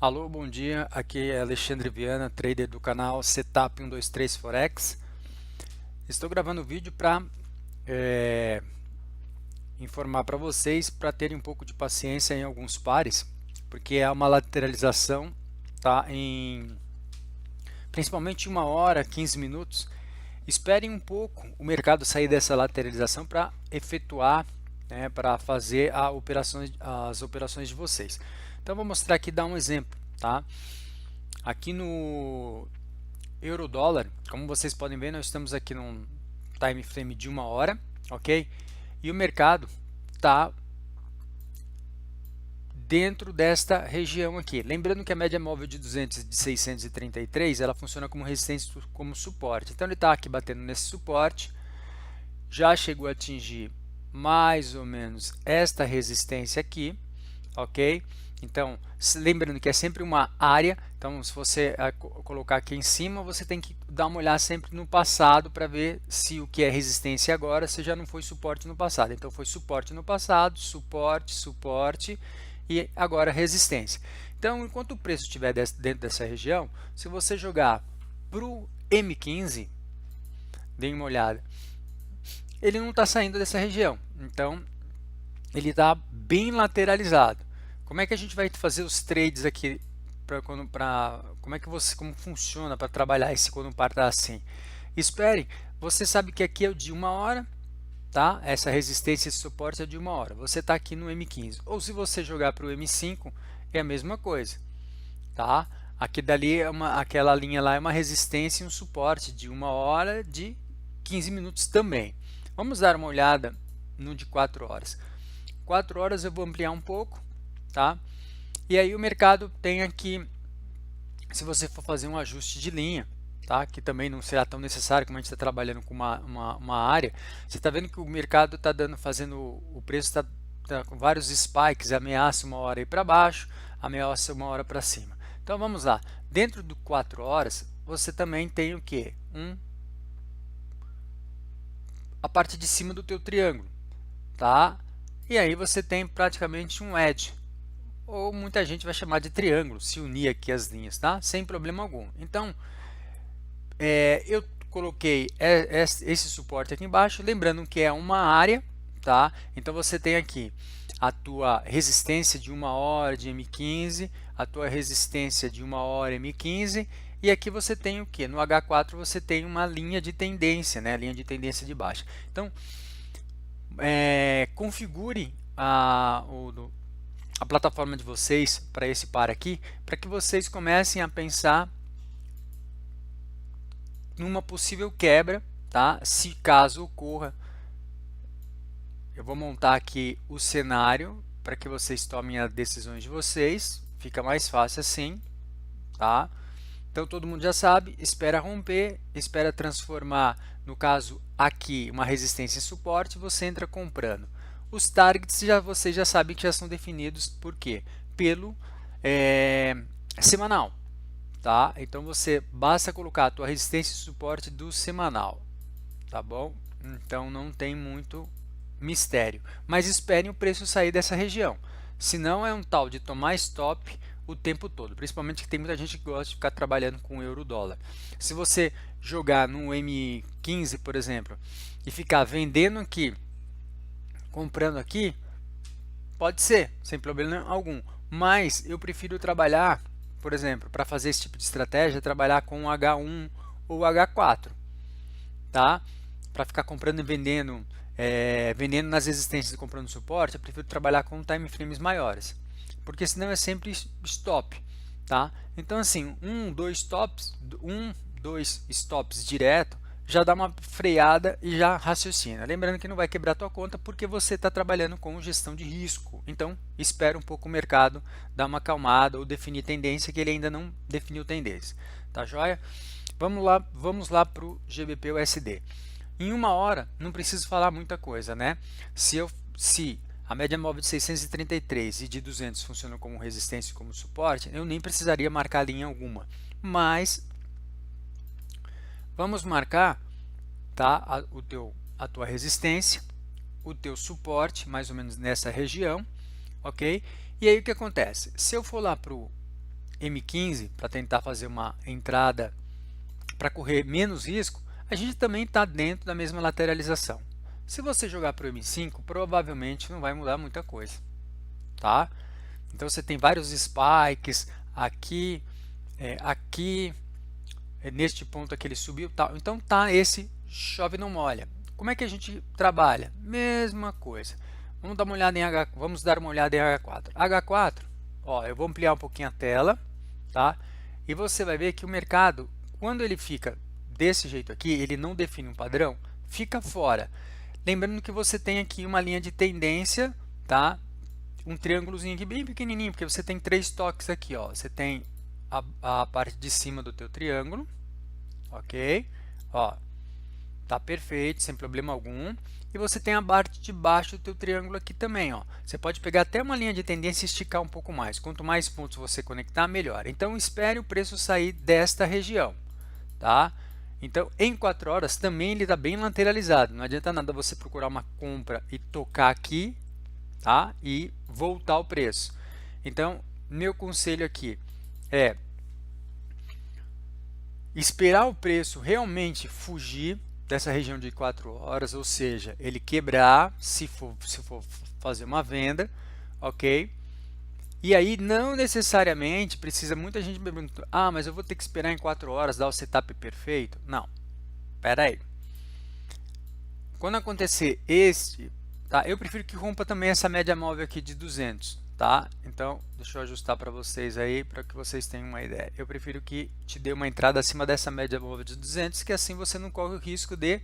Alô, bom dia. Aqui é Alexandre Viana, trader do canal Setup 123 Forex. Estou gravando o vídeo para informar para vocês para terem um pouco de paciência em alguns pares, porque é uma lateralização, tá? Principalmente 1 hora, 15 minutos. Esperem um pouco o mercado sair dessa lateralização para efetuar, né, para fazer as operações de vocês. Então vou mostrar aqui, dar um exemplo, tá? Aqui no euro-dólar, como vocês podem ver, nós estamos aqui num time frame de 1 hora, ok? E o mercado está dentro desta região aqui. Lembrando que a média móvel de 200 e de 633, ela funciona como resistência, como suporte. Então ele está aqui batendo nesse suporte, já chegou a atingir mais ou menos esta resistência aqui, ok? Então, lembrando que é sempre uma área, então se você colocar aqui em cima, você tem que dar uma olhada sempre no passado para ver se o que é resistência agora, se já não foi suporte no passado. Então foi suporte no passado, suporte, suporte e agora resistência. Então, enquanto o preço estiver dentro dessa região, se você jogar para o M15, dê uma olhada, ele não está saindo dessa região, então ele está bem lateralizado. Como é que a gente vai fazer os trades aqui? Como funciona para trabalhar esse quando o par está assim? Esperem, você sabe que aqui é o de 1 hora, tá? Essa resistência, esse suporte é de 1 hora. Você está aqui no M15. Ou se você jogar para o M5, é a mesma coisa, tá? Aqui dali aquela linha lá é uma resistência e um suporte de 1 hora, de 15 minutos também. Vamos dar uma olhada no de 4 horas. 4 horas eu vou ampliar um pouco, tá? E aí o mercado tem aqui, se você for fazer um ajuste de linha, tá? Que também não será tão necessário, como a gente está trabalhando com uma área, você está vendo que o mercado está fazendo, o preço está com vários spikes, ameaça 1 hora ir para baixo, ameaça 1 hora para cima. Então vamos lá, dentro do 4 horas, você também tem o que? A parte de cima do teu triângulo, tá? E aí você tem praticamente um edge, ou muita gente vai chamar de triângulo, se unir aqui as linhas, tá? Sem problema algum. Então, eu coloquei esse suporte aqui embaixo, lembrando que é uma área, tá? Então você tem aqui a tua resistência de 1 hora de M15, a tua resistência de 1 hora M15, e aqui você tem o que? No H4 você tem uma linha de tendência, né? Linha de tendência de baixa. Então, configure a plataforma de vocês para esse par aqui, para que vocês comecem a pensar numa possível quebra, tá? Se caso ocorra. Eu vou montar aqui o cenário para que vocês tomem as decisões de vocês, fica mais fácil assim, tá? Então todo mundo já sabe, espera romper, espera transformar, no caso aqui, uma resistência em suporte, você entra comprando. Os targets vocês já sabem que já são definidos, por quê? Pelo semanal, tá? Então você basta colocar a tua resistência e suporte do semanal, tá bom? Então não tem muito mistério, mas esperem o preço sair dessa região, senão é um tal de tomar stop o tempo todo, principalmente que tem muita gente que gosta de ficar trabalhando com o euro-dólar. Se você jogar no M15, por exemplo, e ficar vendendo aqui, comprando aqui, pode ser, sem problema algum, mas eu prefiro trabalhar, por exemplo, para fazer esse tipo de estratégia, trabalhar com H1 ou H4, tá? Para ficar comprando e vendendo, vendendo nas resistências e comprando suporte, eu prefiro trabalhar com time frames maiores, porque senão é sempre stop, tá? Então assim, dois stops direto já dá uma freada e já raciocina. Lembrando que não vai quebrar tua conta porque você está trabalhando com gestão de risco. Então espera um pouco o mercado dar uma acalmada ou definir tendência, que ele ainda não definiu tendência, tá joia? Vamos lá para o GBP USD. Em 1 hora, não preciso falar muita coisa, né? Se a média móvel de 633 e de 200 funcionam como resistência e como suporte, eu nem precisaria marcar linha alguma. Mas vamos marcar, tá, a tua resistência, o teu suporte, mais ou menos nessa região, ok? E aí o que acontece? Se eu for lá para o M15 para tentar fazer uma entrada para correr menos risco, a gente também está dentro da mesma lateralização. Se você jogar para o M5, provavelmente não vai mudar muita coisa, tá? Então você tem vários spikes aqui, aqui, neste ponto aqui ele subiu, tal. Então tá esse chove não molha. Como é que a gente trabalha? Mesma coisa. Vamos dar uma olhada em H4. H4, ó, eu vou ampliar um pouquinho a tela, tá? E você vai ver que o mercado, quando ele fica desse jeito aqui, ele não define um padrão, fica fora. Lembrando que você tem aqui uma linha de tendência, tá? Um triângulozinho aqui bem pequenininho, porque você tem 3 toques aqui, ó. Você tem a parte de cima do teu triângulo, ok? Ó, tá perfeito, sem problema algum. E você tem a parte de baixo do teu triângulo aqui também, ó. Você pode pegar até uma linha de tendência e esticar um pouco mais. Quanto mais pontos você conectar, melhor. Então, espere o preço sair desta região, tá? Então, em 4 horas também ele está bem lateralizado. Não adianta nada você procurar uma compra e tocar aqui, tá? E voltar o preço. Então, meu conselho aqui é esperar o preço realmente fugir dessa região de 4 horas, ou seja, ele quebrar, se for fazer uma venda, ok? E aí não necessariamente precisa, muita gente me pergunta, ah, mas eu vou ter que esperar em 4 horas dar o setup perfeito? Não, espera aí. Quando acontecer este, tá? Eu prefiro que rompa também essa média móvel aqui de 200, tá? Então, deixa eu ajustar para vocês aí, para que vocês tenham uma ideia. Eu prefiro que te dê uma entrada acima dessa média móvel de 200, que assim você não corre o risco de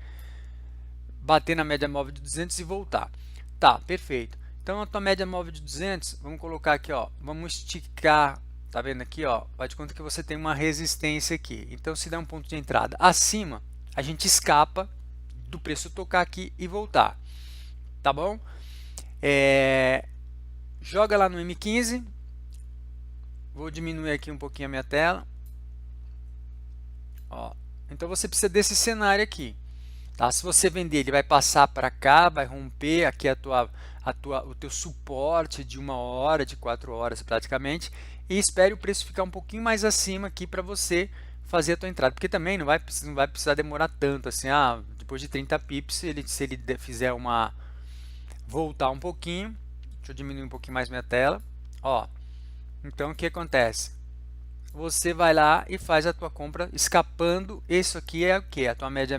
bater na média móvel de 200 e voltar. Tá, perfeito. Então, a tua média móvel de 200, vamos colocar aqui, ó, vamos esticar, tá vendo aqui, ó, faz de conta que você tem uma resistência aqui. Então, se der um ponto de entrada acima, a gente escapa do preço tocar aqui e voltar, tá bom? Joga lá no M15, vou diminuir aqui um pouquinho a minha tela, ó. Então você precisa desse cenário aqui, tá? Se você vender, ele vai passar para cá, vai romper aqui o teu suporte de 1 hora, de 4 horas praticamente, e espere o preço ficar um pouquinho mais acima aqui para você fazer a tua entrada, porque também não vai precisar demorar tanto assim, depois de 30 pips, se ele fizer voltar um pouquinho, deixa eu diminuir um pouquinho mais minha tela, ó. Então o que acontece? Você vai lá e faz a tua compra escapando. Isso aqui é o que? A tua média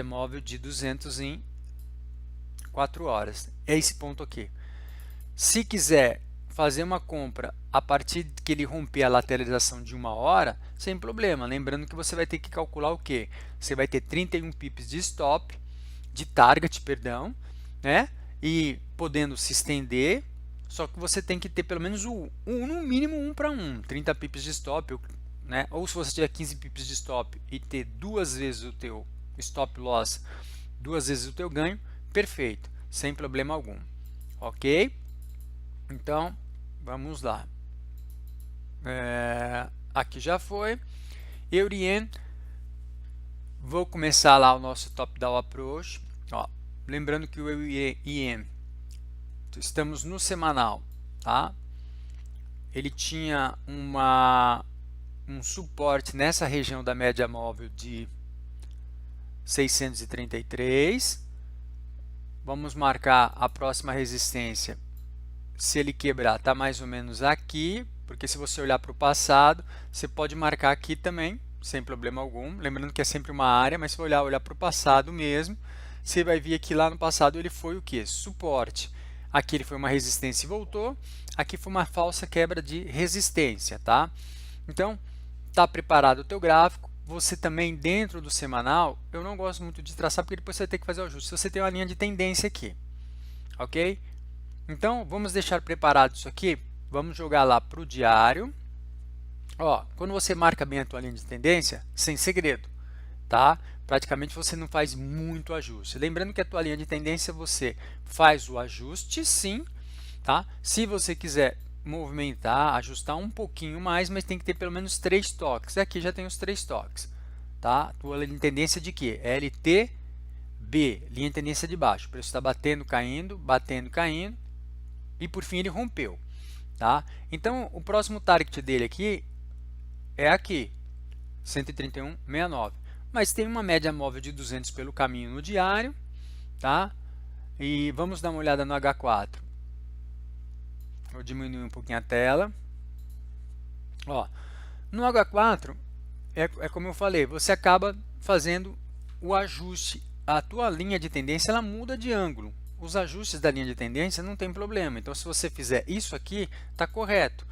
móvel de 200 em 4 horas. É esse ponto aqui. Se quiser fazer uma compra a partir que ele romper a lateralização de 1 hora, sem problema. Lembrando que você vai ter que calcular o que? Você vai ter 31 pips de stop, de target, perdão, né? E podendo se estender, só que você tem que ter pelo menos no mínimo 1 para 1, 30 pips de stop, né? Ou se você tiver 15 pips de stop e ter 2 vezes o teu stop loss, 2 vezes o teu ganho, perfeito, sem problema algum, ok? Então, vamos lá. Aqui já foi. Eurien, vou começar lá o nosso top-down approach. Ó, lembrando que o Eurien, estamos no semanal, tá? Ele tinha um suporte nessa região da média móvel de 633. Vamos marcar a próxima resistência. Se ele quebrar, está mais ou menos aqui, porque se você olhar para o passado, você pode marcar aqui também, sem problema algum. Lembrando que é sempre uma área, mas se olhar para o passado mesmo, você vai ver que lá no passado ele foi o que? Suporte. Aqui ele foi uma resistência e voltou. Aqui foi uma falsa quebra de resistência, tá? Então, está preparado o teu gráfico. Você também, dentro do semanal, eu não gosto muito de traçar, porque depois você vai ter que fazer o ajuste. Você tem uma linha de tendência aqui, ok? Então, vamos deixar preparado isso aqui. Vamos jogar lá para o diário. Ó, quando você marca bem a tua linha de tendência, sem segredo, tá? Praticamente você não faz muito ajuste. Lembrando que a tua linha de tendência você faz o ajuste, sim, tá? Se você quiser movimentar, ajustar um pouquinho mais, mas tem que ter pelo menos 3 toques. Aqui já tem os 3 toques, tá? Tua linha de tendência de quê? LTB, linha de tendência de baixo. O preço está batendo, caindo, e por fim ele rompeu. tá? Então, o próximo target dele aqui é aqui, 131,69. Mas tem uma média móvel de 200 pelo caminho no diário, tá? E vamos dar uma olhada no H4. Vou diminuir um pouquinho a tela. Ó, no H4, é como eu falei, você acaba fazendo o ajuste. A tua linha de tendência ela muda de ângulo. Os ajustes da linha de tendência não tem problema. Então, se você fizer isso aqui, está correto.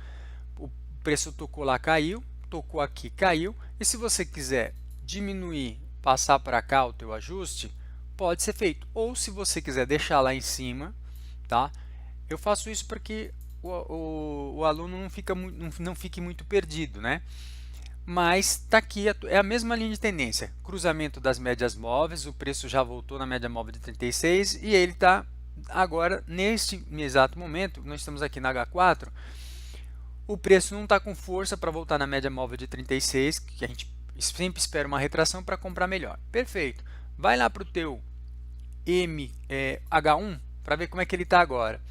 O preço tocou lá, caiu. Tocou aqui, caiu. E se você quiser diminuir, passar para cá o teu ajuste, pode ser feito. Ou se você quiser deixar lá em cima, tá? Eu faço isso para que o aluno não fique muito perdido, né? Mas está aqui, é a mesma linha de tendência, cruzamento das médias móveis, o preço já voltou na média móvel de 36 e ele está agora, neste exato momento, nós estamos aqui na H4, o preço não está com força para voltar na média móvel de 36, que a gente sempre espera uma retração para comprar melhor. Perfeito. Vai lá para o teu H1 para ver como é que ele está agora.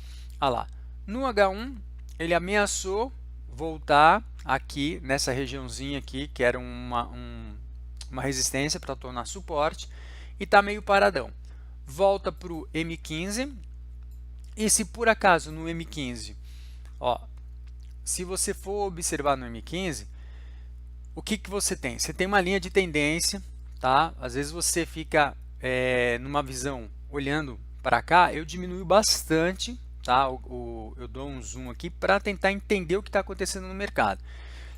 Olha lá, no H1 ele ameaçou voltar aqui nessa regiãozinha aqui, que era uma resistência para tornar suporte, e está meio paradão. Volta para o M15, e se por acaso no M15, ó, se você for observar no M15, o que você tem? Você tem uma linha de tendência, tá? Às vezes você fica numa visão olhando para cá, eu diminuo bastante, tá? Eu dou um zoom aqui para tentar entender o que está acontecendo no mercado.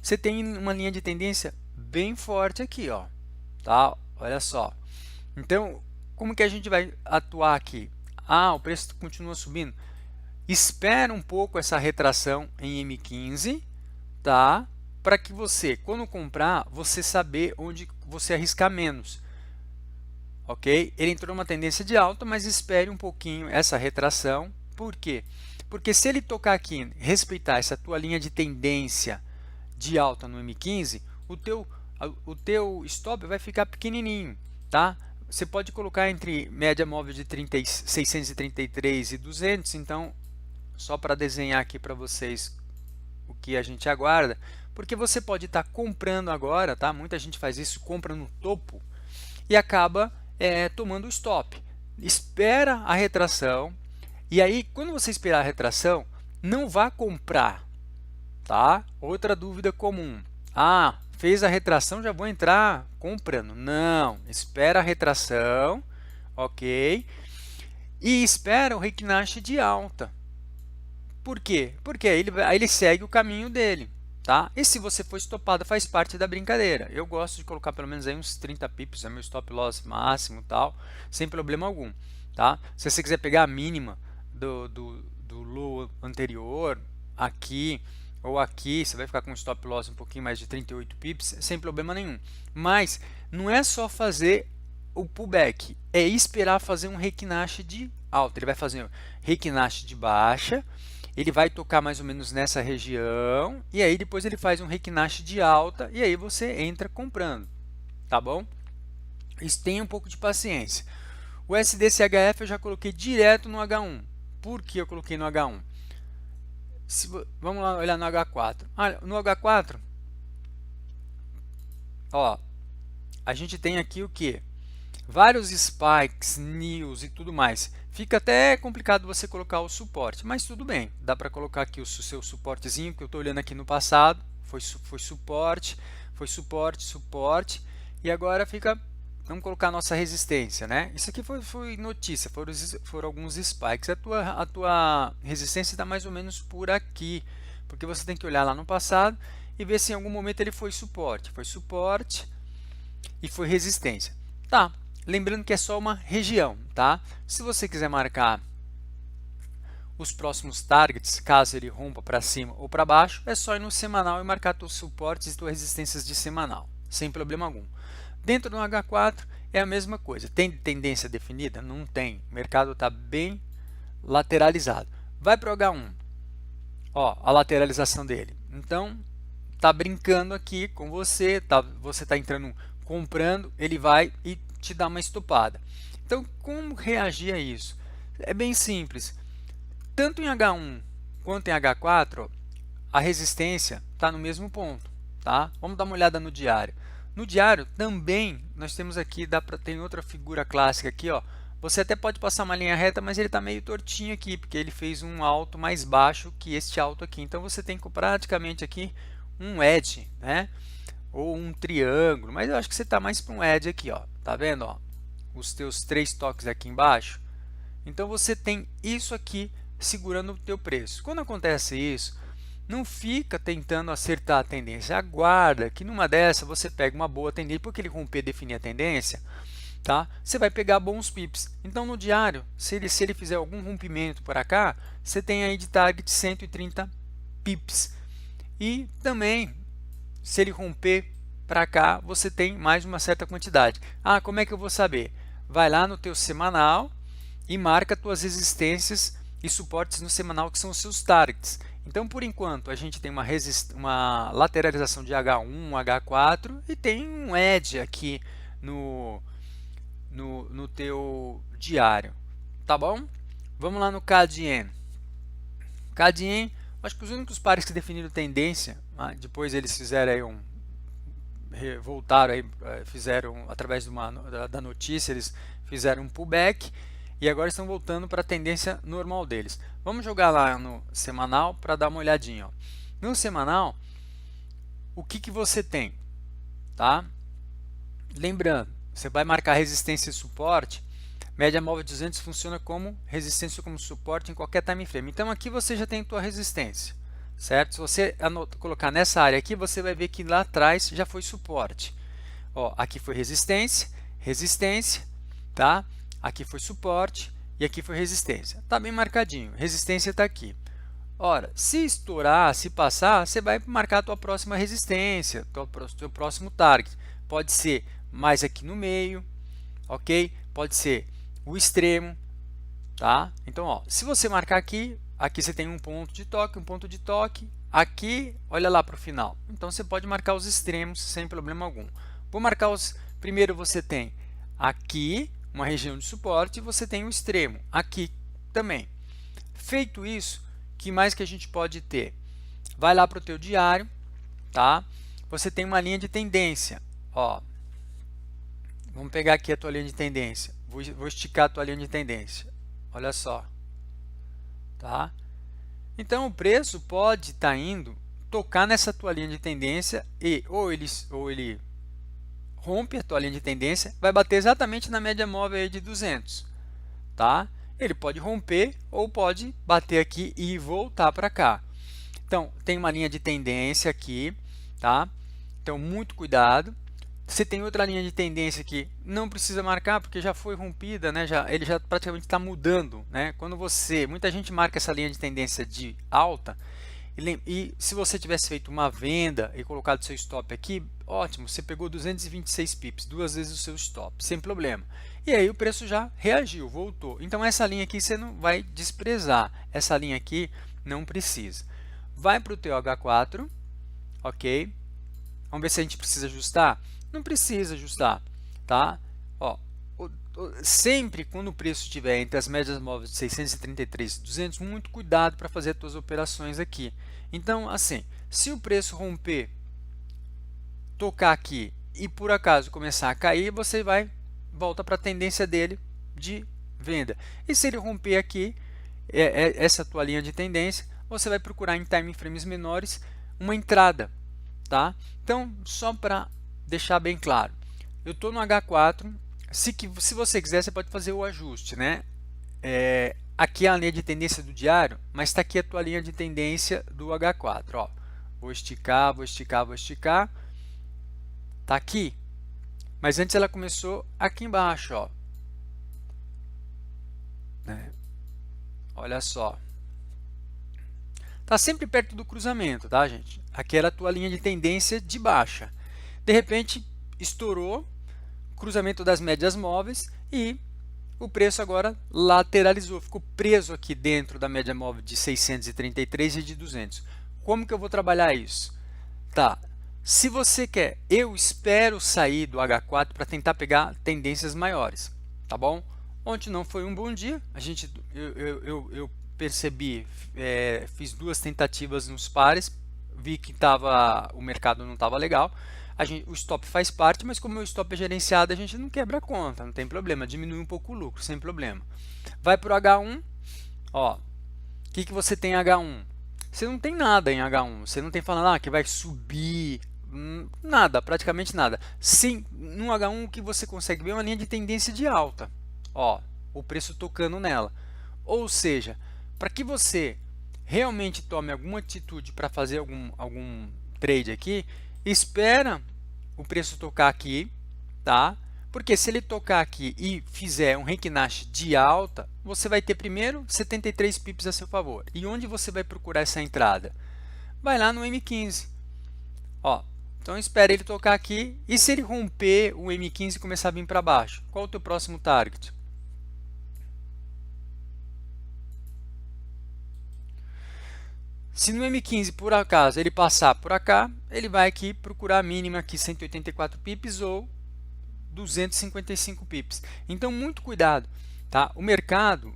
Você tem uma linha de tendência bem forte aqui, ó, tá? Olha só. Então, como que a gente vai atuar aqui? Ah, o preço continua subindo. Espera um pouco essa retração em M15, tá? Para que você, quando comprar, você saber onde você arriscar menos. Ok? Ele entrou numa tendência de alta, mas espere um pouquinho essa retração. Por quê? Porque se ele tocar aqui, respeitar essa tua linha de tendência de alta no M15, o teu stop vai ficar pequenininho, tá? Você pode colocar entre média móvel de 633 e 200, então, só para desenhar aqui para vocês o que a gente aguarda, porque você pode estar comprando agora, tá? Muita gente faz isso, compra no topo e acaba tomando o stop. Espera a retração, e aí, quando você esperar a retração, não vá comprar, tá? Outra dúvida comum. Ah, fez a retração, já vou entrar comprando. Não, espera a retração, ok? E espera o Heikin Ashi de alta. Por quê? Porque aí ele segue o caminho dele, tá? E se você for estopado, faz parte da brincadeira. Eu gosto de colocar pelo menos aí uns 30 pips, é meu stop loss máximo, tal, sem problema algum, tá? Se você quiser pegar a mínima do low anterior, aqui ou aqui, você vai ficar com um stop loss um pouquinho mais de 38 pips, sem problema nenhum. Mas não é só fazer o pullback, é esperar fazer um Heikin Ashi de alta. Ele vai fazer um Heikin Ashi de baixa, ele vai tocar mais ou menos nessa região, e aí depois ele faz um Heikin Ashi de alta, e aí você entra comprando, tá bom? Isso, tenha um pouco de paciência. O SDCHF eu já coloquei direto no H1. Por que eu coloquei no H1? Vamos lá olhar no H4. No H4, ó, a gente tem aqui o que? Vários spikes, news e tudo mais. Fica até complicado você colocar o suporte, mas tudo bem. Dá para colocar aqui o seu suportezinho, que eu estou olhando aqui no passado. Foi suporte, suporte. E agora fica... Vamos colocar a nossa resistência, né? Isso aqui foi notícia, foram alguns spikes. A tua resistência está mais ou menos por aqui, porque você tem que olhar lá no passado e ver se em algum momento ele foi suporte. Foi suporte e foi resistência. Tá, lembrando que é só uma região, tá? Se você quiser marcar os próximos targets, caso ele rompa para cima ou para baixo, é só ir no semanal e marcar seus suportes e suas resistências de semanal, sem problema algum. Dentro do H4 é a mesma coisa. Tem tendência definida? Não tem. O mercado está bem lateralizado. Vai para o H1. Ó, a lateralização dele. Então, está brincando aqui com você. Você está entrando, comprando, ele vai e te dá uma estopada. Então, como reagir a isso? É bem simples. Tanto em H1 quanto em H4, a resistência está no mesmo ponto, tá? Vamos dar uma olhada no diário. No diário também nós temos aqui, tem outra figura clássica aqui, ó. Você até pode passar uma linha reta, mas ele está meio tortinho aqui, porque ele fez um alto mais baixo que este alto aqui. Então você tem praticamente aqui um edge, né? Ou um triângulo, mas eu acho que você está mais para um edge aqui, ó. Tá vendo, ó? Os teus 3 toques aqui embaixo. Então você tem isso aqui segurando o teu preço. Quando acontece isso, não fica tentando acertar a tendência, aguarda que numa dessa você pega uma boa tendência, porque ele romper e definir a tendência, tá? Você vai pegar bons pips. Então no diário, se ele fizer algum rompimento para cá, você tem aí de target 130 pips. E também, se ele romper para cá, você tem mais uma certa quantidade. Ah, como é que eu vou saber? Vai lá no teu semanal e marca tuas resistências e suportes no semanal, que são os seus targets. Então, por enquanto, a gente tem uma lateralização de H1, H4 e tem um edge aqui no teu diário, tá bom? Vamos lá no KDN. KDN, acho que os únicos pares que definiram tendência, depois eles fizeram aí voltaram aí, fizeram através da notícia, eles fizeram um pullback e agora estão voltando para a tendência normal deles. Vamos jogar lá no semanal para dar uma olhadinha, ó. No semanal, o que você tem, tá? Lembrando, você vai marcar resistência e suporte. Média móvel de 200 funciona como resistência, como suporte em qualquer time frame. Então aqui você já tem a tua resistência, certo? Se você colocar nessa área aqui, você vai ver que lá atrás já foi suporte. Ó, aqui foi resistência, resistência, tá? Aqui foi suporte e aqui foi resistência. Tá bem marcadinho. Resistência está aqui. Ora, se estourar, se passar, você vai marcar a tua próxima resistência, teu próximo target. Pode ser mais aqui no meio, ok? Pode ser o extremo, tá? Então, ó, se você marcar aqui, aqui você tem um ponto de toque, um ponto de toque. Aqui, olha lá para o final. Então, você pode marcar os extremos sem problema algum. Vou marcar os... Primeiro você tem aqui uma região de suporte e você tem o extremo aqui também. Feito isso, que mais que a gente pode ter? Vai lá para o teu diário, tá? Você tem uma linha de tendência, ó. Vamos pegar aqui a tua linha de tendência. Vou esticar a tua linha de tendência. Olha só, tá? Então o preço pode estar indo tocar nessa tua linha de tendência e ou ele rompe a tua linha de tendência, vai bater exatamente na média móvel aí de 200, tá? Ele pode romper ou pode bater aqui e voltar para cá. Então, tem uma linha de tendência aqui, tá? Então, muito cuidado. Você tem outra linha de tendência aqui, não precisa marcar porque já foi rompida, né? Ele já praticamente está mudando, né? Quando muita gente marca essa linha de tendência de alta, e se você tivesse feito uma venda e colocado seu stop aqui, ótimo, você pegou 226 pips, 2 vezes o seu stop, sem problema. E aí o preço já reagiu, voltou. Então essa linha aqui você não vai desprezar, essa linha aqui não precisa. Vai para o teu H4, ok? Vamos ver se a gente precisa ajustar. Não precisa ajustar, tá? Ó, sempre quando o preço estiver entre as médias móveis de 633 e 200, muito cuidado para fazer as suas operações aqui. Então, assim, se o preço romper, tocar aqui e por acaso começar a cair, você volta para a tendência dele de venda. E se ele romper aqui, essa tua linha de tendência, você vai procurar em time frames menores uma entrada, tá? Então, só para deixar bem claro, eu estou no H4, se você quiser, você pode fazer o ajuste, né? Aqui é a linha de tendência do diário, mas está aqui a tua linha de tendência do H4. Ó. Vou esticar, vou esticar, vou esticar. Está aqui, mas antes ela começou aqui embaixo. Ó. Né? Olha só. Está sempre perto do cruzamento, tá, gente? Aqui era a tua linha de tendência de baixa. De repente, estourou, cruzamento das médias móveis e o preço agora lateralizou, ficou preso aqui dentro da média móvel de 633 e de 200. Como que eu vou trabalhar isso? Tá, se você quer, eu espero sair do H4 para tentar pegar tendências maiores, tá bom? Ontem não foi um bom dia, eu percebi, fiz 2 tentativas nos pares, vi que o mercado não estava legal, o stop faz parte, mas como o stop é gerenciado, a gente não quebra a conta, não tem problema, diminui um pouco o lucro, sem problema. Vai para o H1, ó, o que você tem em H1? Você não tem nada em H1, você não tem falando que vai subir, nada, praticamente nada. Sim, no H1 o que você consegue ver é uma linha de tendência de alta, ó, o preço tocando nela. Ou seja, para que você realmente tome alguma atitude para fazer algum trade aqui, espera o preço tocar aqui, tá? Porque se ele tocar aqui e fizer um Reiki Nash de alta, você vai ter primeiro 73 pips a seu favor. E onde você vai procurar essa entrada? Vai lá no M15. Ó, então espera ele tocar aqui. E se ele romper o M15 e começar a vir para baixo? Qual é o teu próximo target? Se no M15, por acaso, ele passar por cá, ele vai aqui procurar a mínima aqui 184 pips ou 255 pips. Então, muito cuidado, tá? O mercado,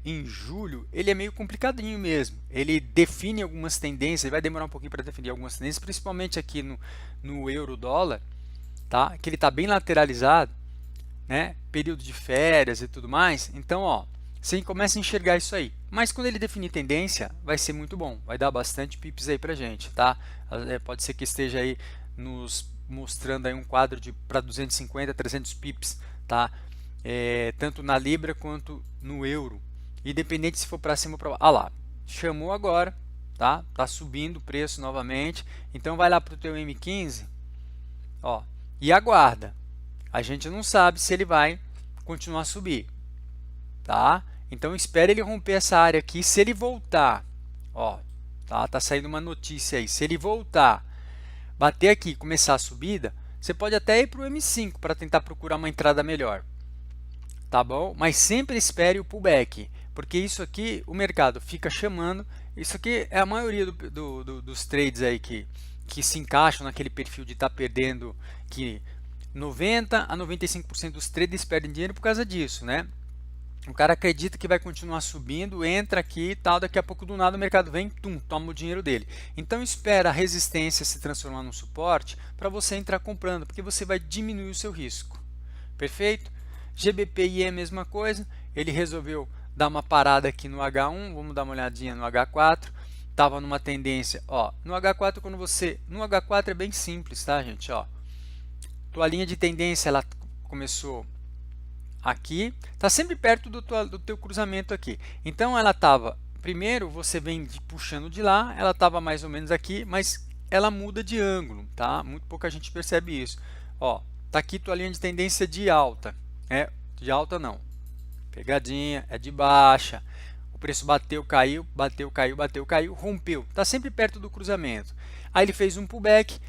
em julho, ele é meio complicadinho mesmo. Ele define algumas tendências, ele vai demorar um pouquinho para definir algumas tendências, principalmente aqui no euro-dólar, tá? Que ele está bem lateralizado, né? Período de férias e tudo mais. Então, ó, você começa a enxergar isso aí. Mas quando ele definir tendência, vai ser muito bom. Vai dar bastante pips aí pra gente, tá? Pode ser que esteja aí nos mostrando aí um quadro para 250, 300 pips, tá? Tanto na Libra quanto no euro. Independente se for para cima ou para baixo. Ah lá, chamou agora, tá? Tá subindo o preço novamente. Então vai lá para o teu M15, ó, e aguarda. A gente não sabe se ele vai continuar a subir, tá? Então espere ele romper essa área aqui. Se ele voltar, ó, tá saindo uma notícia aí. Se ele voltar, bater aqui, começar a subida, você pode até ir para o M5 para tentar procurar uma entrada melhor, tá bom? Mas sempre espere o pullback, porque isso aqui o mercado fica chamando. Isso aqui é a maioria dos trades aí que se encaixam naquele perfil de estar perdendo, que 90 a 95% dos traders perdem dinheiro por causa disso, né? O cara acredita que vai continuar subindo, entra aqui e tal, daqui a pouco do nada o mercado vem, toma o dinheiro dele. Então espera a resistência se transformar num suporte para você entrar comprando, porque você vai diminuir o seu risco. Perfeito? GBPI é a mesma coisa, ele resolveu dar uma parada aqui no H1, vamos dar uma olhadinha no H4, estava numa tendência, ó, no H4 no H4 é bem simples, tá gente, ó, tua linha de tendência ela começou aqui, está sempre perto do teu cruzamento aqui. Então ela estava, primeiro você vem puxando de lá, ela estava mais ou menos aqui, mas ela muda de ângulo, tá? Muito pouca gente percebe isso. Ó, tá aqui tua linha de tendência de alta, de alta não, pegadinha, é de baixa. O preço bateu, caiu, bateu, caiu, bateu, caiu, rompeu. Está sempre perto do cruzamento. Aí ele fez um pullback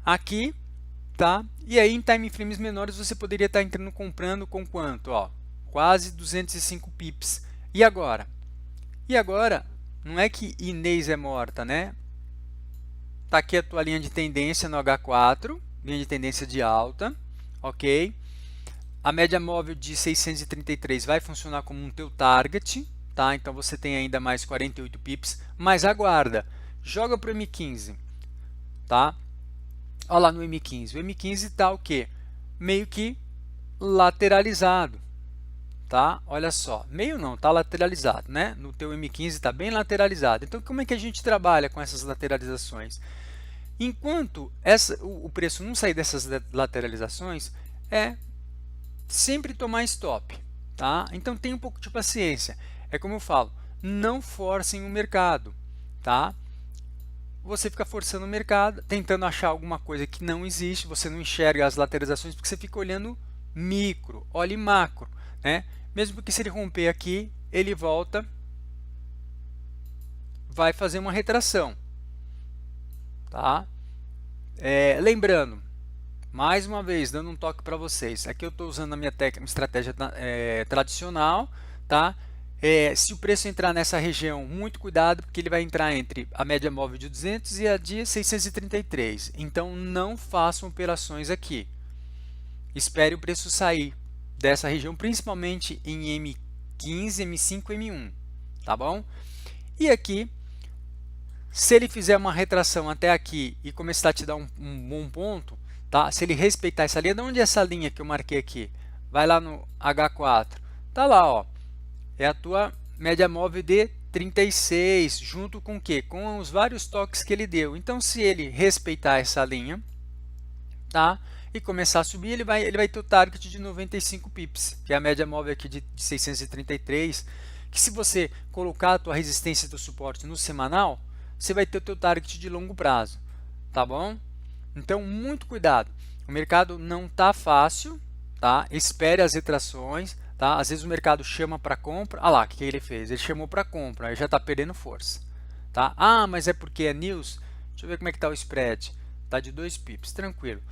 aqui. Tá? E aí em time frames menores você poderia estar entrando comprando com quanto? Ó, quase 205 pips. E agora? E agora, não é que Inês é morta, né? Tá aqui a tua linha de tendência no H4, linha de tendência de alta, ok? A média móvel de 633 vai funcionar como um teu target, tá? Então você tem ainda mais 48 pips, mas aguarda, joga para o M15, tá? Olha lá no M15, o M15 está o quê? Meio que lateralizado, tá? Olha só, meio não, está lateralizado, né? No teu M15 está bem lateralizado. Então, como é que a gente trabalha com essas lateralizações? Enquanto o preço não sair dessas lateralizações, é sempre tomar stop, tá? Então, tenha um pouco de paciência. É como eu falo, não forcem o mercado, tá? Você fica forçando o mercado, tentando achar alguma coisa que não existe, você não enxerga as lateralizações porque você fica olhando micro, olhe macro, né? Mesmo que se ele romper aqui, ele volta, vai fazer uma retração, tá? Lembrando, mais uma vez, dando um toque para vocês, aqui eu estou usando a minha estratégia tradicional, tá? Se o preço entrar nessa região, muito cuidado, porque ele vai entrar entre a média móvel de 200 e a de 633. Então, não façam operações aqui. Espere o preço sair dessa região, principalmente em M15, M5, M1. Tá bom? E aqui, Se ele fizer uma retração até aqui e começar a te dar um bom ponto, tá? Se ele respeitar essa linha, de onde é essa linha que eu marquei aqui? Vai lá no H4, tá lá, ó, é a tua média móvel de 36, junto com o quê? Com os vários toques que ele deu. Então, se ele respeitar essa linha, tá? E começar a subir, ele vai ter o target de 95 pips, que é a média móvel aqui de 633, que se você colocar a tua resistência e teu suporte no semanal, você vai ter o teu target de longo prazo, tá bom? Então, muito cuidado. O mercado não está fácil, tá? Espere as retrações, tá? Às vezes o mercado chama para compra. Ah lá, o que ele fez? Ele chamou para compra, aí já está perdendo força, tá? Ah, mas é porque é news? Deixa eu ver como é que está o spread. Tá de 2 pips, tranquilo.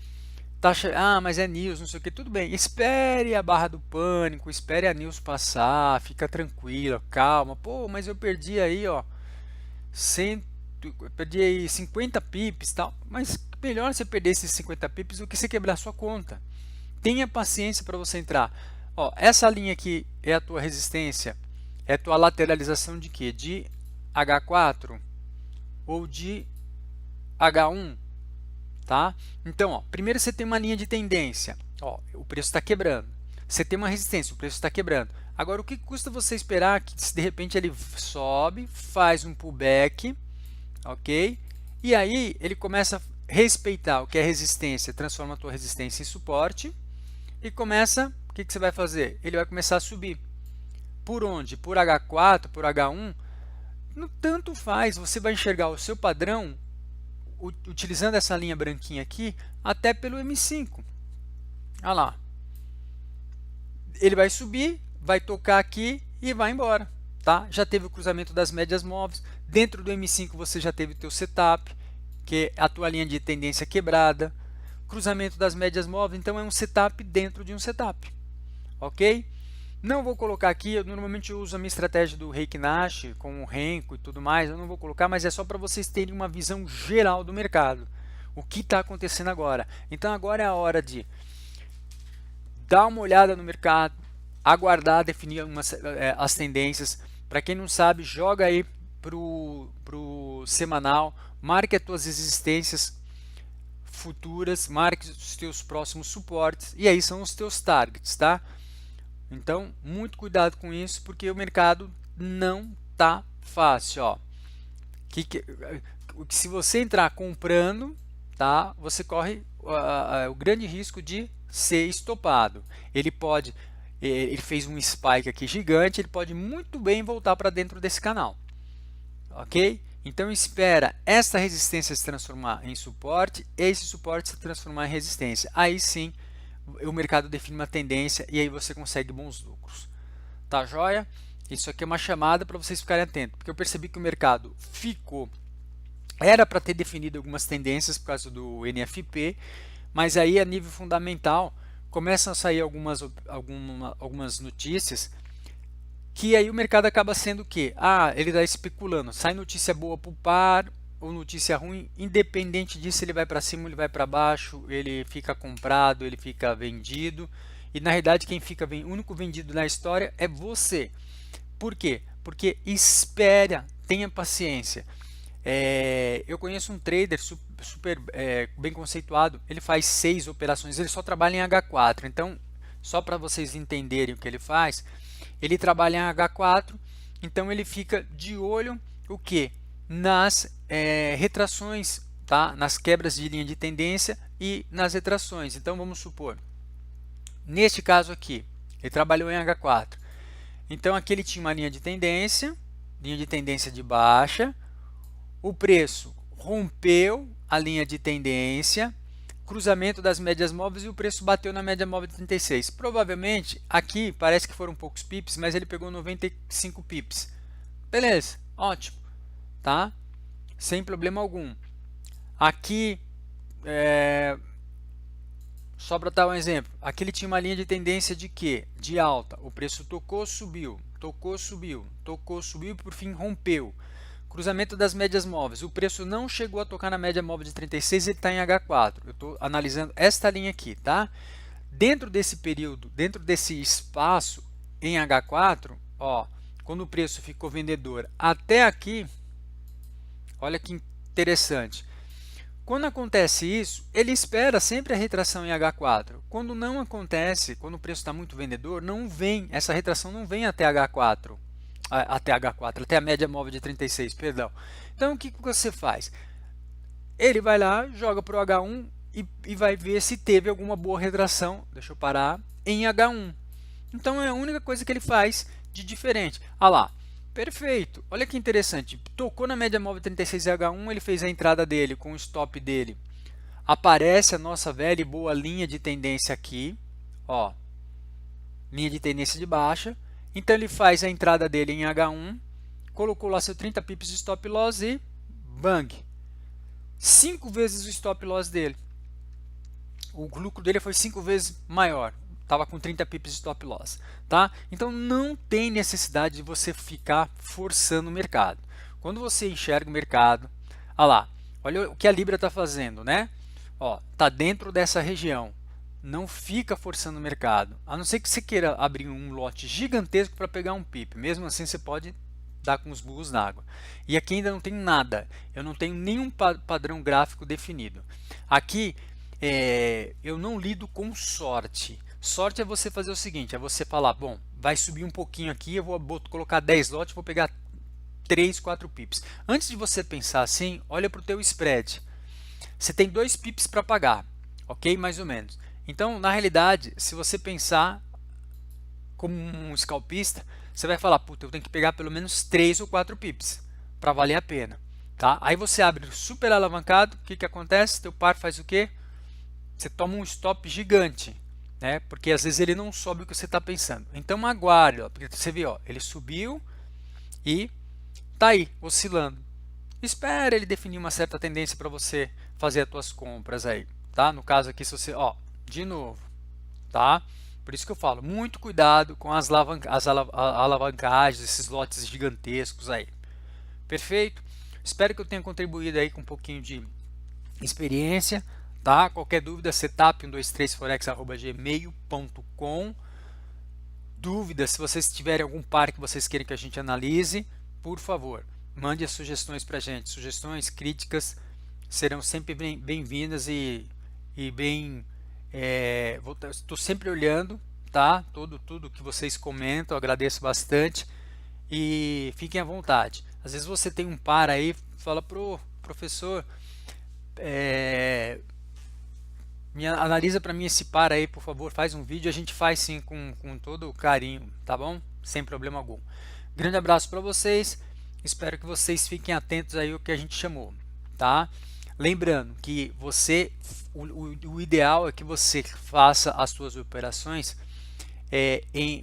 Ah, mas é news, não sei o que, tudo bem. Espere a barra do pânico, espere a news passar, fica tranquilo, calma. Pô, mas eu perdi aí, ó, 100, eu perdi aí 50 pips, tal. Mas melhor você perder esses 50 pips do que você quebrar sua conta. Tenha paciência para você entrar. Ó, essa linha aqui é a tua resistência, é a tua lateralização de quê? De H4 ou de H1? Tá? Então, ó, primeiro você tem uma linha de tendência, ó, o preço está quebrando. Você tem uma resistência, o preço está quebrando. Agora, o que custa você esperar que se de repente ele sobe, faz um pullback, ok? E aí ele começa a respeitar o que é resistência, transforma a tua resistência em suporte e começa, o que você vai fazer? Ele vai começar a subir. Por onde? Por H4, por H1? No tanto faz, você vai enxergar o seu padrão utilizando essa linha branquinha aqui, até pelo M5. Olha lá. Ele vai subir, vai tocar aqui e vai embora. Tá? Já teve o cruzamento das médias móveis. Dentro do M5 você já teve o teu setup, que é a tua linha de tendência quebrada. Cruzamento das médias móveis, então é um setup dentro de um setup. Ok? Não vou colocar aqui, eu normalmente uso a minha estratégia do Reiki Nash, com o Renko e tudo mais, eu não vou colocar, mas é só para vocês terem uma visão geral do mercado. O que está acontecendo agora. Então agora é a hora de dar uma olhada no mercado, aguardar, definir as tendências. Para quem não sabe, joga aí pro semanal, marque as tuas resistências futuras, marque os teus próximos suportes, e aí são os teus targets, tá? Então, muito cuidado com isso, porque o mercado não tá fácil, ó. Se você entrar comprando, tá? Você corre o grande risco de ser estopado. Ele fez um spike aqui gigante, ele pode muito bem voltar para dentro desse canal, ok? Então espera essa resistência se transformar em suporte, esse suporte se transformar em resistência. Aí sim o mercado define uma tendência e aí você consegue bons lucros. Tá joia? Isso aqui é uma chamada para vocês ficarem atentos, porque eu percebi que o mercado era para ter definido algumas tendências por causa do NFP, mas aí a nível fundamental começam a sair algumas notícias que aí o mercado acaba sendo o quê? Ah, ele está especulando, sai notícia boa para o par ou notícia ruim, independente disso ele vai para cima, ele vai para baixo, ele fica comprado, ele fica vendido, e na realidade quem fica o único vendido na história é você. Por quê? Porque espera, tenha paciência. Eu conheço um trader super bem conceituado, ele faz 6 operações, ele só trabalha em H4, então só para vocês entenderem o que ele faz, ele trabalha em H4, então ele fica de olho o que? Nas retrações, tá? Nas quebras de linha de tendência e nas retrações. Então vamos supor, neste caso aqui, ele trabalhou em H4, então aqui ele tinha uma linha de tendência de baixa, o preço rompeu a linha de tendência, cruzamento das médias móveis e o preço bateu na média móvel de 36. Provavelmente aqui parece que foram poucos pips, mas ele pegou 95 pips. Beleza, ótimo, tá? Sem problema algum. Aqui, só para dar um exemplo, aqui ele tinha uma linha de tendência de quê? De alta. O preço tocou, subiu, tocou, subiu, tocou, subiu e por fim rompeu. Cruzamento das médias móveis, o preço não chegou a tocar na média móvel de 36, ele está em H4. Eu estou analisando esta linha aqui, tá? Dentro desse período, dentro desse espaço em H4, ó, quando o preço ficou vendedor até aqui, Olha que interessante. Quando acontece isso, ele espera sempre a retração em H4. Quando não acontece, quando o preço está muito vendedor, não vem, essa retração não vem até H4, até a média móvel de 36, perdão. Então o que você faz? Ele vai lá, joga para o H1 e vai ver se teve alguma boa retração, deixa eu parar, em H1. Então é a única coisa que ele faz de diferente. Ah lá, perfeito, olha que interessante, tocou na média móvel 36H1, ele fez a entrada dele com o stop dele. Aparece a nossa velha e boa linha de tendência aqui, ó, linha de tendência de baixa. Então ele faz a entrada dele em H1, colocou lá seu 30 pips de stop loss e bang, 5 vezes o stop loss dele. O lucro dele foi 5 vezes maior. Estava com 30 pips de stop loss, tá? Então não tem necessidade de você ficar forçando o mercado. Quando você enxerga o mercado, olha o que a Libra está fazendo, né? Ó, tá dentro dessa região. Não fica forçando o mercado, a não ser que você queira abrir um lote gigantesco para pegar um pip. Mesmo assim, você pode dar com os burros na água. E aqui ainda não tem nada. Eu não tenho nenhum padrão gráfico definido. Aqui eu não lido com sorte. Sorte é você fazer o seguinte, é você falar, bom, vai subir um pouquinho aqui, eu vou colocar 10 lotes, vou pegar 3, 4 pips. Antes de você pensar assim, olha para o teu spread. Você tem 2 pips para pagar, ok? Mais ou menos. Então, na realidade, se você pensar como um scalpista, você vai falar, puta, eu tenho que pegar pelo menos 3 ou 4 pips para valer a pena. Tá? Aí você abre super alavancado, o que acontece? Teu par faz o quê? Você toma um stop gigante, né? Porque às vezes ele não sobe o que você está pensando. Então aguarde, ó, porque você vê, ó, ele subiu e tá aí, oscilando. Espera ele definir uma certa tendência para você fazer as suas compras aí, tá? No caso aqui, se você, ó, de novo, tá? Por isso que eu falo, muito cuidado com as alavancagens, esses lotes gigantescos aí. Perfeito? Espero que eu tenha contribuído aí com um pouquinho de experiência. Tá? Qualquer dúvida, setup123forex@gmail.com. Dúvidas, se vocês tiverem algum par que vocês querem que a gente analise, por favor, mande as sugestões para a gente. Sugestões, críticas serão sempre bem-vindas e bem... estou sempre olhando, tá? Tudo que vocês comentam, agradeço bastante e fiquem à vontade. Às vezes você tem um par aí, fala pro professor, analisa para mim esse par aí, por favor, faz um vídeo, a gente faz sim com todo carinho, tá bom? Sem problema algum. Grande abraço para vocês, espero que vocês fiquem atentos aí ao que a gente chamou, tá? Lembrando que o ideal é que você faça as suas operações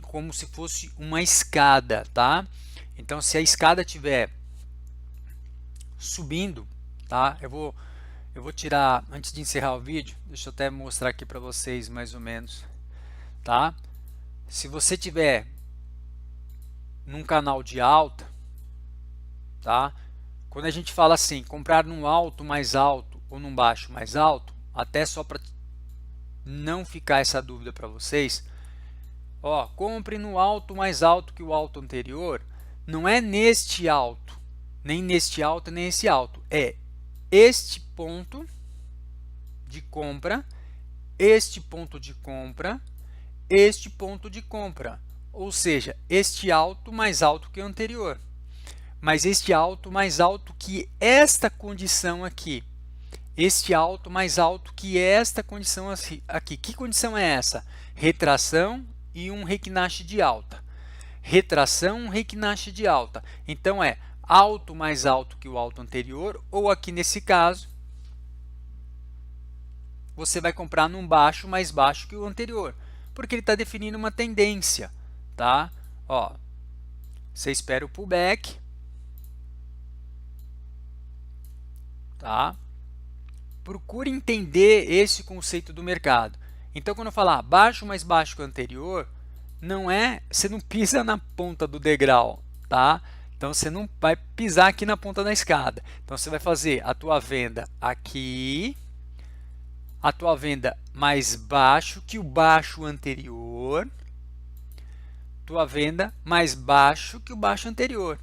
como se fosse uma escada, tá? Então, se a escada estiver subindo, tá? Eu vou tirar, antes de encerrar o vídeo, deixa eu até mostrar aqui para vocês mais ou menos, tá? Se você tiver num canal de alta, tá? Quando a gente fala assim, comprar num alto mais alto ou num baixo mais alto, até só para não ficar essa dúvida para vocês, ó, compre no alto mais alto que o alto anterior, não é neste alto, nem neste alto, nem esse alto, é este ponto de compra, este ponto de compra, este ponto de compra, ou seja, este alto mais alto que o anterior, mas este alto mais alto que esta condição aqui, este alto mais alto que esta condição aqui. Que condição é essa? Retração e um Reiknashi de alta. Retração, um Reiknashi de alta. Então é alto mais alto que o alto anterior, ou aqui nesse caso, você vai comprar num baixo mais baixo que o anterior, porque ele está definindo uma tendência, tá? Ó, você espera o pullback, tá? Procure entender esse conceito do mercado. Então, quando eu falar baixo mais baixo que o anterior, não é, você não pisa na ponta do degrau, tá? Então, você não vai pisar aqui na ponta da escada. Então, você vai fazer a tua venda aqui, a tua venda mais baixo que o baixo anterior, tua venda mais baixo que o baixo anterior.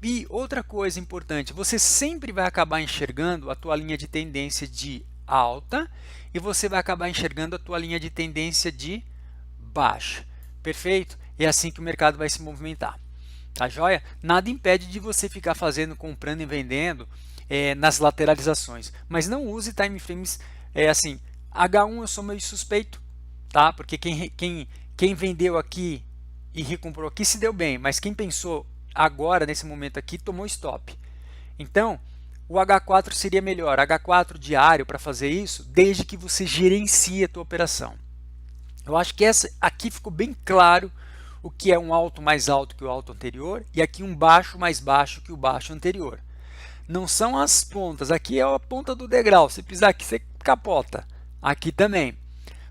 E outra coisa importante, você sempre vai acabar enxergando a tua linha de tendência de alta e você vai acabar enxergando a tua linha de tendência de baixa. Perfeito? É assim que o mercado vai se movimentar. Tá joia? Nada impede de você ficar fazendo, comprando e vendendo nas lateralizações. Mas não use time frames assim. H1 eu sou meio suspeito, tá? Porque quem vendeu aqui e recomprou aqui se deu bem, mas quem pensou agora, nesse momento aqui, tomou stop. Então, o H4 seria melhor, H4 diário para fazer isso, desde que você gerencie a tua operação. Eu acho que essa aqui ficou bem claro o que é um alto mais alto que o alto anterior e aqui um baixo mais baixo que o baixo anterior. Não são as pontas, aqui é a ponta do degrau, se pisar aqui você capota, aqui também.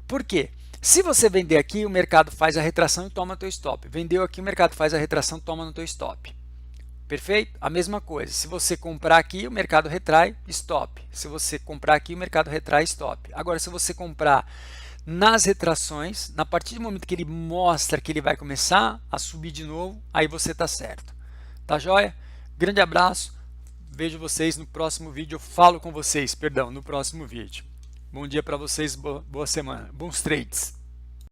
Por quê? Se você vender aqui, o mercado faz a retração e toma teu stop. Vendeu aqui, o mercado faz a retração e toma no teu stop. Perfeito? A mesma coisa. Se você comprar aqui, o mercado retrai, stop. Se você comprar aqui, o mercado retrai, stop. Agora, se você comprar nas retrações, a partir do momento que ele mostra que ele vai começar a subir de novo, aí você está certo. Tá joia? Grande abraço. Vejo vocês no próximo vídeo. Eu falo com vocês, perdão, no próximo vídeo. Bom dia para vocês, boa semana. Bons trades.